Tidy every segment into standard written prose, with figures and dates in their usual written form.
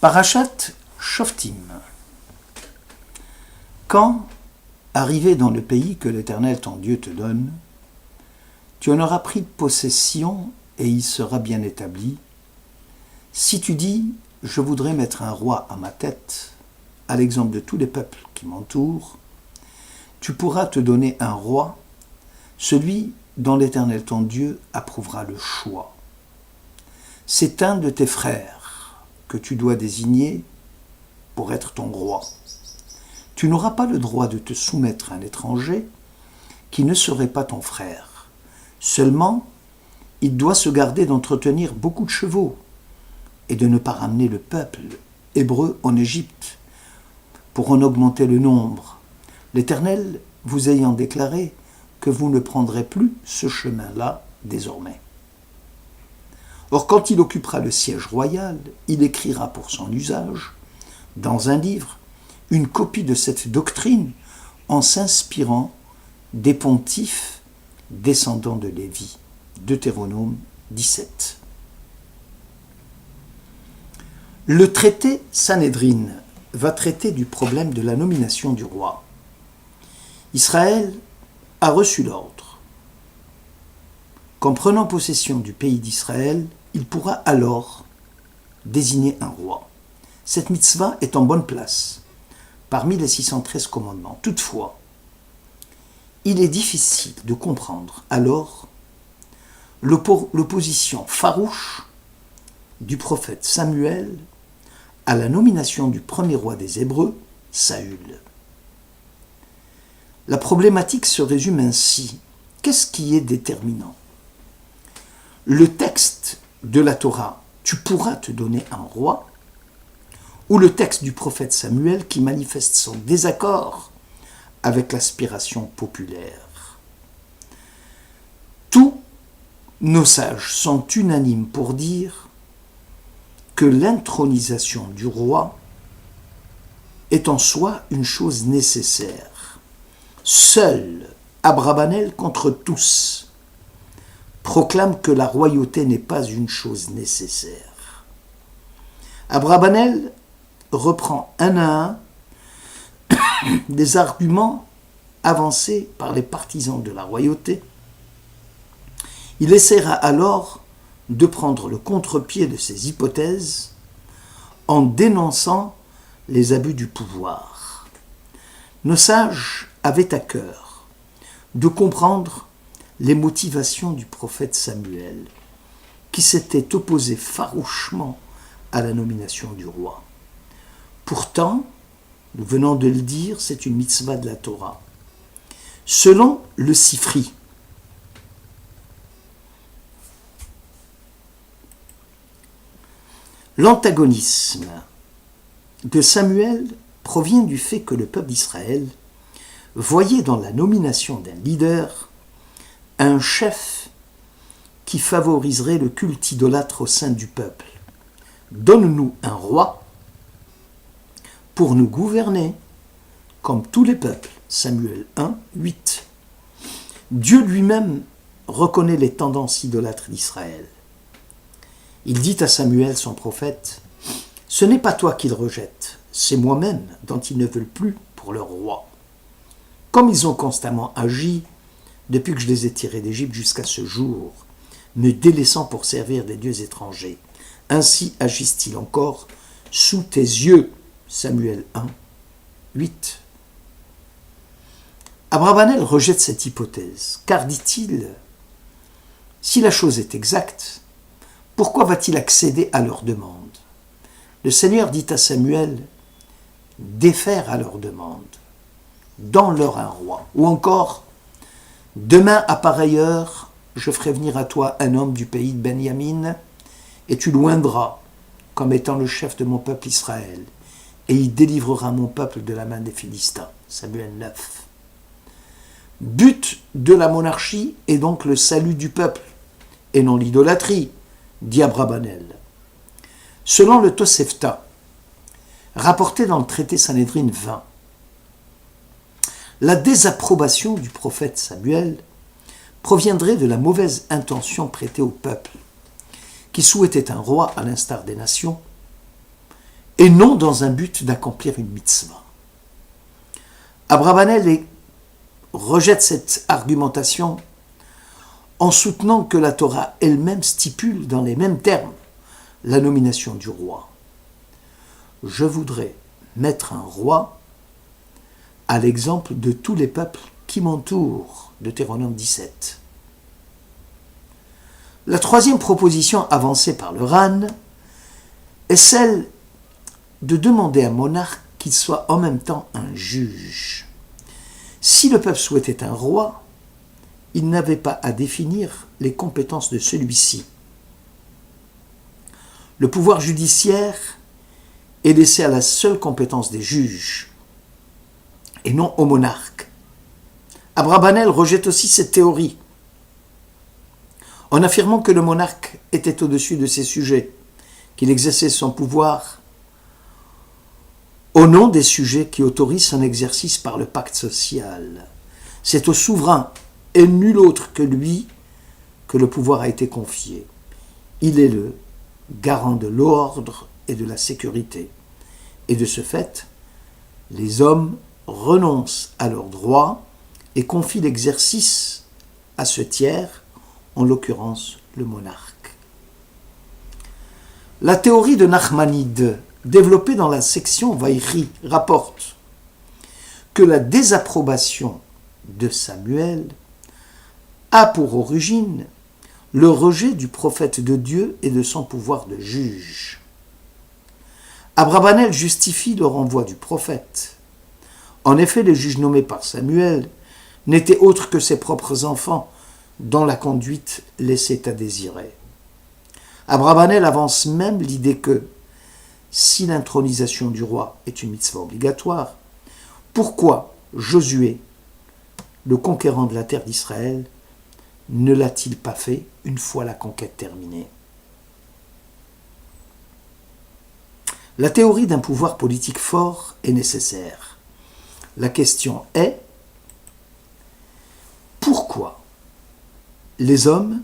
Parashat Shoftim. Quand, arrivé dans le pays que l'Éternel ton Dieu te donne, tu en auras pris possession et y seras bien établi, si tu dis « Je voudrais mettre un roi à ma tête », à l'exemple de tous les peuples qui m'entourent, tu pourras te donner un roi, celui dont l'Éternel ton Dieu approuvera le choix. C'est un de tes frères que tu dois désigner pour être ton roi. Tu n'auras pas le droit de te soumettre à un étranger qui ne serait pas ton frère. Seulement, il doit se garder d'entretenir beaucoup de chevaux et de ne pas ramener le peuple hébreu en Égypte pour en augmenter le nombre. L'Éternel vous ayant déclaré que vous ne prendrez plus ce chemin-là désormais. Or, quand il occupera le siège royal, il écrira pour son usage, dans un livre, une copie de cette doctrine en s'inspirant des pontifes descendants de Lévi. Deutéronome 17. Le traité Sanhédrin va traiter du problème de la nomination du roi. Israël a reçu l'ordre qu'en prenant possession du pays d'Israël, il pourra alors désigner un roi. Cette mitzvah est en bonne place parmi les 613 commandements. Toutefois, il est difficile de comprendre alors l'opposition farouche du prophète Samuel à la nomination du premier roi des Hébreux, Saül. La problématique se résume ainsi. Qu'est-ce qui est déterminant ? Le texte de la Torah, tu pourras te donner un roi, ou le texte du prophète Samuel qui manifeste son désaccord avec l'aspiration populaire. Tous nos sages sont unanimes pour dire que l'intronisation du roi est en soi une chose nécessaire. Seul Abrabanel contre tous proclame que la royauté n'est pas une chose nécessaire. Abrabanel reprend un à un des arguments avancés par les partisans de la royauté. Il essaiera alors de prendre le contre-pied de ces hypothèses en dénonçant les abus du pouvoir. Nos sages avaient à cœur de comprendre les motivations du prophète Samuel, qui s'était opposé farouchement à la nomination du roi. Pourtant, nous venons de le dire, c'est une mitzvah de la Torah. Selon le Sifri, l'antagonisme de Samuel provient du fait que le peuple d'Israël voyait dans la nomination d'un leader un chef qui favoriserait le culte idolâtre au sein du peuple. Donne-nous un roi pour nous gouverner comme tous les peuples. Samuel 1, 8. Dieu lui-même reconnaît les tendances idolâtres d'Israël. Il dit à Samuel, son prophète, « Ce n'est pas toi qu'ils rejettent, c'est moi-même dont ils ne veulent plus pour leur roi. Comme ils ont constamment agi depuis que je les ai tirés d'Égypte jusqu'à ce jour, me délaissant pour servir des dieux étrangers. Ainsi agissent-ils encore sous tes yeux. » Samuel 1, 8. Abrabanel rejette cette hypothèse, car, dit-il, si la chose est exacte, pourquoi va-t-il accéder à leur demande ? Le Seigneur dit à Samuel, défaire à leur demande, donne-leur un roi, ou encore, demain à pareille heure, je ferai venir à toi un homme du pays de Benjamin, et tu l'oindras comme étant le chef de mon peuple Israël, et il délivrera mon peuple de la main des Philistins. Samuel 9. But de la monarchie est donc le salut du peuple, et non l'idolâtrie, dit Abrabanel. Selon le Tosefta, rapporté dans le traité Sanhédrin 20, la désapprobation du prophète Samuel proviendrait de la mauvaise intention prêtée au peuple, qui souhaitait un roi à l'instar des nations, et non dans un but d'accomplir une mitzvah. Abravanel rejette cette argumentation en soutenant que la Torah elle-même stipule dans les mêmes termes la nomination du roi. Je voudrais mettre un roi à l'exemple de tous les peuples qui m'entourent, Deutéronome 17. La troisième proposition avancée par le RAN est celle de demander à un monarque qu'il soit en même temps un juge. Si le peuple souhaitait un roi, il n'avait pas à définir les compétences de celui-ci. Le pouvoir judiciaire est laissé à la seule compétence des juges, et non au monarque. Abravanel rejette aussi cette théorie, en affirmant que le monarque était au-dessus de ses sujets, qu'il exerçait son pouvoir au nom des sujets qui autorisent son exercice par le pacte social. C'est au souverain et nul autre que lui que le pouvoir a été confié. Il est le garant de l'ordre et de la sécurité. Et de ce fait, les hommes renoncent à leurs droits et confient l'exercice à ce tiers, en l'occurrence le monarque. La théorie de Nachmanide, développée dans la section Vaïchi, rapporte que la désapprobation de Samuel a pour origine le rejet du prophète de Dieu et de son pouvoir de juge. Abravanel justifie le renvoi du prophète. En effet, les juges nommés par Samuel n'étaient autres que ses propres enfants, dont la conduite laissait à désirer. Abravanel avance même l'idée que, si l'intronisation du roi est une mitzvah obligatoire, pourquoi Josué, le conquérant de la terre d'Israël, ne l'a-t-il pas fait une fois la conquête terminée? La théorie d'un pouvoir politique fort est nécessaire. La question est, pourquoi les hommes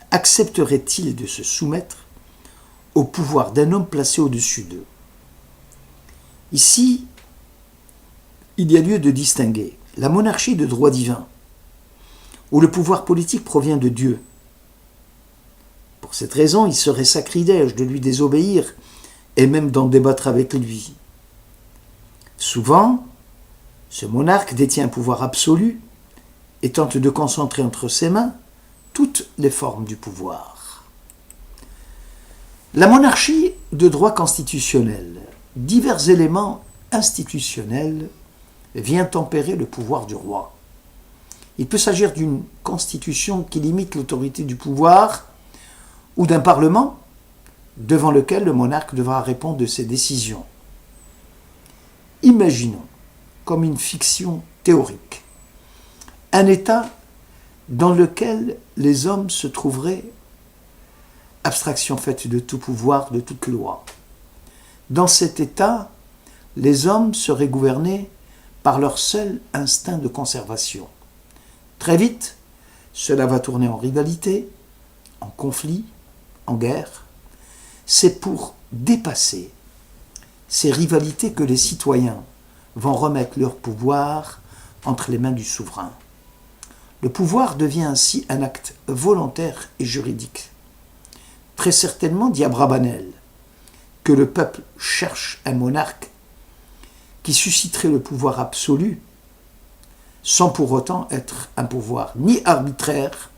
accepteraient-ils de se soumettre au pouvoir d'un homme placé au-dessus d'eux? Ici, il y a lieu de distinguer la monarchie de droit divin, où le pouvoir politique provient de Dieu. Pour cette raison, il serait sacrilège de lui désobéir et même d'en débattre avec lui. Souvent, ce monarque détient un pouvoir absolu et tente de concentrer entre ses mains toutes les formes du pouvoir. La monarchie de droit constitutionnel, divers éléments institutionnels vient tempérer le pouvoir du roi. Il peut s'agir d'une constitution qui limite l'autorité du pouvoir ou d'un parlement devant lequel le monarque devra répondre de ses décisions. Imaginons, comme une fiction théorique, un État dans lequel les hommes se trouveraient abstraction faite de tout pouvoir, de toute loi. Dans cet État, les hommes seraient gouvernés par leur seul instinct de conservation. Très vite, cela va tourner en rivalité, en conflit, en guerre. C'est pour dépasser ces rivalités que les citoyens vont remettre leur pouvoir entre les mains du souverain. Le pouvoir devient ainsi un acte volontaire et juridique. Très certainement, dit Abravanel, que le peuple cherche un monarque qui susciterait le pouvoir absolu sans pour autant être un pouvoir ni arbitraire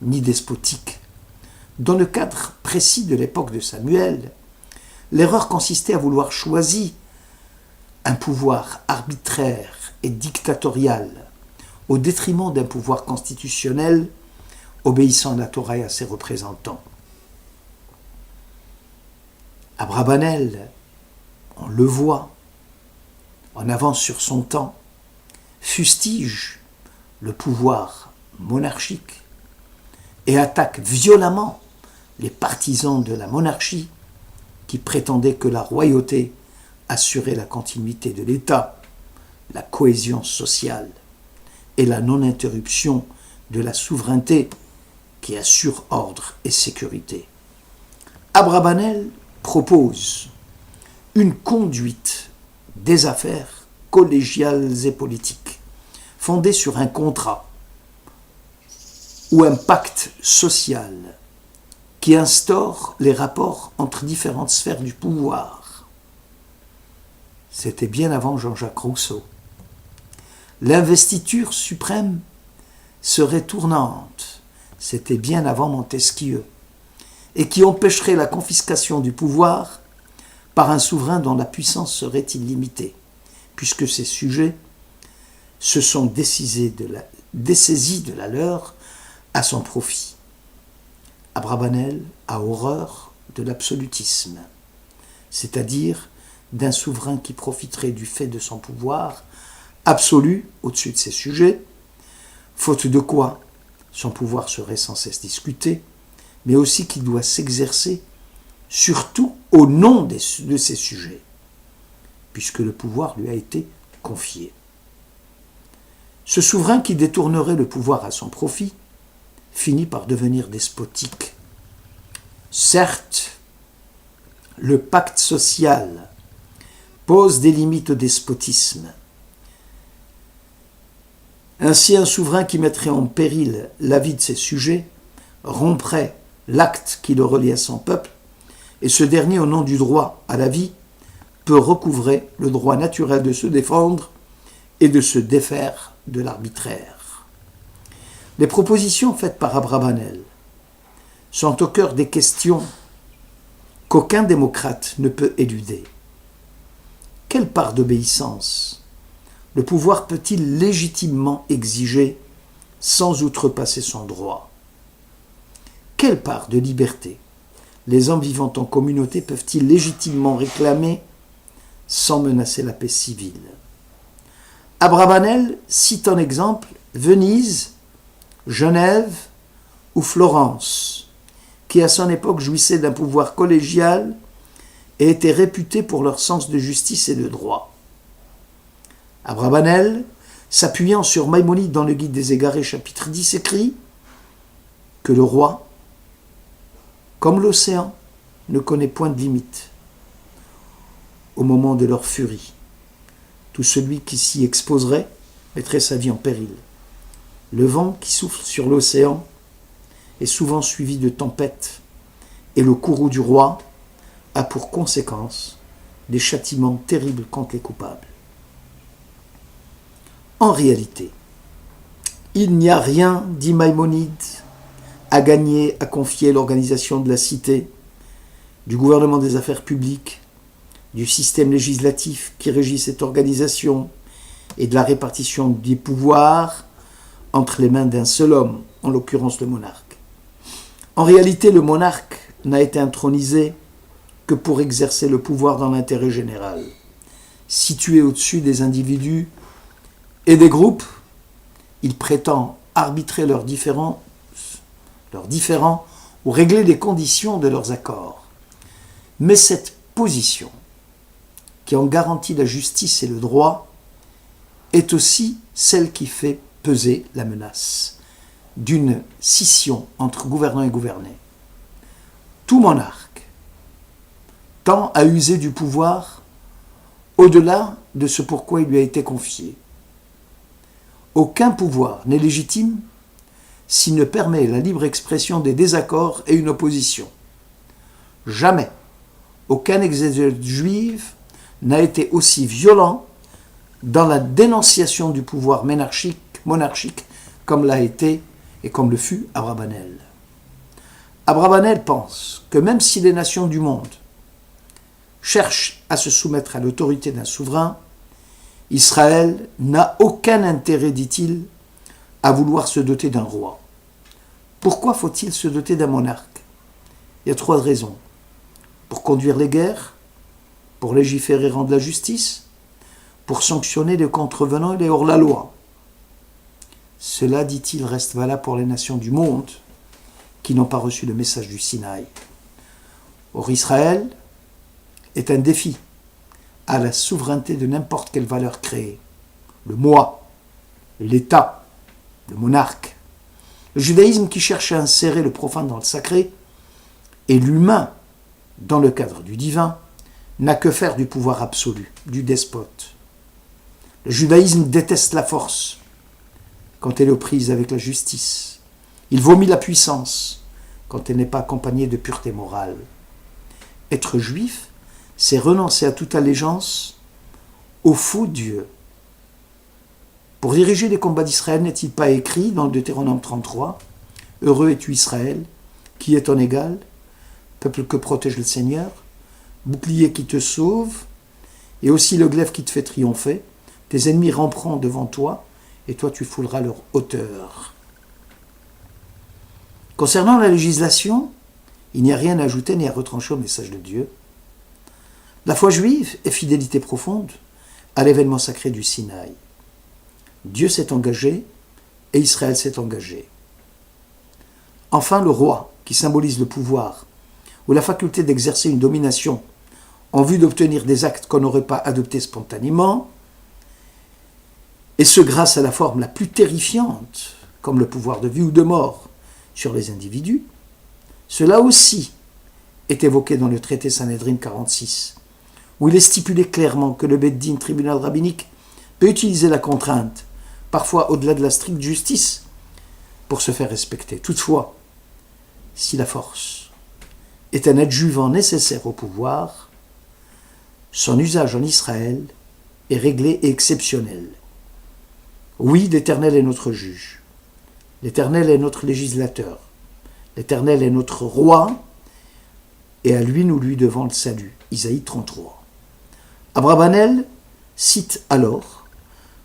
ni despotique. Dans le cadre précis de l'époque de Samuel, l'erreur consistait à vouloir choisir un pouvoir arbitraire et dictatorial au détriment d'un pouvoir constitutionnel obéissant à la Torah et à ses représentants. Abravanel, on le voit, en avance sur son temps, fustige le pouvoir monarchique et attaque violemment les partisans de la monarchie qui prétendaient que la royauté assurait la continuité de l'État, la cohésion sociale et la non-interruption de la souveraineté qui assure ordre et sécurité. Abravanel propose une conduite des affaires collégiales et politiques fondée sur un contrat ou un pacte social qui instaure les rapports entre différentes sphères du pouvoir. C'était bien avant Jean-Jacques Rousseau. L'investiture suprême serait tournante. C'était bien avant Montesquieu. Et qui empêcherait la confiscation du pouvoir par un souverain dont la puissance serait illimitée, puisque ces sujets se sont dessaisis de la leur à son profit. Abravanel a horreur de l'absolutisme, c'est-à-dire d'un souverain qui profiterait du fait de son pouvoir absolu au-dessus de ses sujets, faute de quoi son pouvoir serait sans cesse discuté, mais aussi qu'il doit s'exercer surtout au nom de ses sujets, puisque le pouvoir lui a été confié. Ce souverain qui détournerait le pouvoir à son profit finit par devenir despotique. Certes, le pacte social pose des limites au despotisme. Ainsi, un souverain qui mettrait en péril la vie de ses sujets romprait l'acte qui le relie à son peuple, et ce dernier, au nom du droit à la vie, peut recouvrer le droit naturel de se défendre et de se défaire de l'arbitraire. Les propositions faites par Abravanel sont au cœur des questions qu'aucun démocrate ne peut éluder. Quelle part d'obéissance le pouvoir peut-il légitimement exiger sans outrepasser son droit ? Quelle part de liberté les hommes vivant en communauté peuvent-ils légitimement réclamer sans menacer la paix civile ? Abravanel cite en exemple Venise, Genève ou Florence, qui à son époque jouissaient d'un pouvoir collégial et étaient réputés pour leur sens de justice et de droit. Abravanel, s'appuyant sur Maïmonide dans le Guide des Égarés, chapitre 10, écrit que le roi, comme l'océan, ne connaît point de limite au moment de leur furie. Tout celui qui s'y exposerait mettrait sa vie en péril. Le vent qui souffle sur l'océan est souvent suivi de tempêtes, et le courroux du roi a pour conséquence des châtiments terribles contre les coupables. En réalité, il n'y a rien, dit Maïmonide, à gagner à confier l'organisation de la cité, du gouvernement des affaires publiques, du système législatif qui régit cette organisation et de la répartition des pouvoirs entre les mains d'un seul homme, en l'occurrence le monarque. En réalité, le monarque n'a été intronisé que pour exercer le pouvoir dans l'intérêt général. Situé au-dessus des individus et des groupes, il prétend arbitrer leurs différends ou régler les conditions de leurs accords. Mais cette position, qui en garantit la justice et le droit, est aussi celle qui fait peser la menace d'une scission entre gouvernant et gouverné. Tout monarque tend à user du pouvoir au-delà de ce pourquoi il lui a été confié. Aucun pouvoir n'est légitime s'il ne permet la libre expression des désaccords et une opposition. Jamais aucun exégète juif n'a été aussi violent dans la dénonciation du pouvoir monarchique comme l'a été et comme le fut Abravanel. Abravanel pense que même si les nations du monde cherchent à se soumettre à l'autorité d'un souverain, Israël n'a aucun intérêt, dit-il, à vouloir se doter d'un roi. Pourquoi faut-il se doter d'un monarque ? Il y a 3 raisons. Pour conduire les guerres, pour légiférer et rendre la justice, pour sanctionner les contrevenants et les hors-la-loi. Cela, dit-il, reste valable pour les nations du monde qui n'ont pas reçu le message du Sinaï. Or, Israël est un défi à la souveraineté de n'importe quelle valeur créée. Le moi, l'État, le monarque. Le judaïsme qui cherche à insérer le profane dans le sacré et l'humain dans le cadre du divin, n'a que faire du pouvoir absolu, du despote. Le judaïsme déteste la force quand elle est aux prises avec la justice. Il vomit la puissance quand elle n'est pas accompagnée de pureté morale. Être juif, c'est renoncer à toute allégeance au faux Dieu. Pour diriger les combats d'Israël, n'est-il pas écrit dans Deutéronome 33 « Heureux es-tu Israël, qui est ton égal, peuple que protège le Seigneur, bouclier qui te sauve, et aussi le glaive qui te fait triompher. Tes ennemis ramperont devant toi, et toi tu fouleras leur hauteur. » Concernant la législation, il n'y a rien à ajouter ni à retrancher au message de Dieu. La foi juive est fidélité profonde à l'événement sacré du Sinaï. Dieu s'est engagé et Israël s'est engagé. Enfin, le roi, qui symbolise le pouvoir ou la faculté d'exercer une domination en vue d'obtenir des actes qu'on n'aurait pas adoptés spontanément, et ce grâce à la forme la plus terrifiante, comme le pouvoir de vie ou de mort sur les individus, cela aussi est évoqué dans le traité Sanhedrin 46, où il est stipulé clairement que le Beth-Din, tribunal rabbinique, peut utiliser la contrainte, parfois au-delà de la stricte justice, pour se faire respecter. Toutefois, si la force est un adjuvant nécessaire au pouvoir, son usage en Israël est réglé et exceptionnel. Oui, l'Éternel est notre juge. L'Éternel est notre législateur. L'Éternel est notre roi, et à lui nous lui devons le salut. Isaïe 33. Abravanel cite alors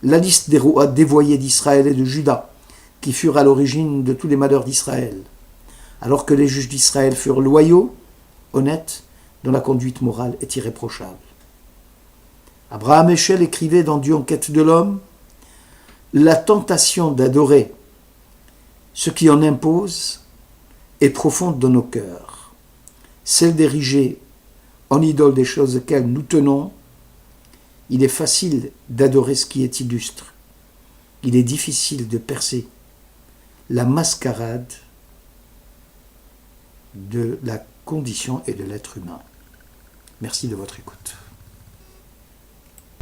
la liste des rois dévoyés d'Israël et de Juda, qui furent à l'origine de tous les malheurs d'Israël, alors que les juges d'Israël furent loyaux, honnêtes, dont la conduite morale est irréprochable. Abraham Heschel écrivait dans Dieu en quête de l'homme, la tentation d'adorer ce qui en impose est profonde dans nos cœurs. Celle d'ériger en idole des choses auxquelles nous tenons. Il est facile d'adorer ce qui est illustre. Il est difficile de percer la mascarade de la condition et de l'être humain. Merci de votre écoute.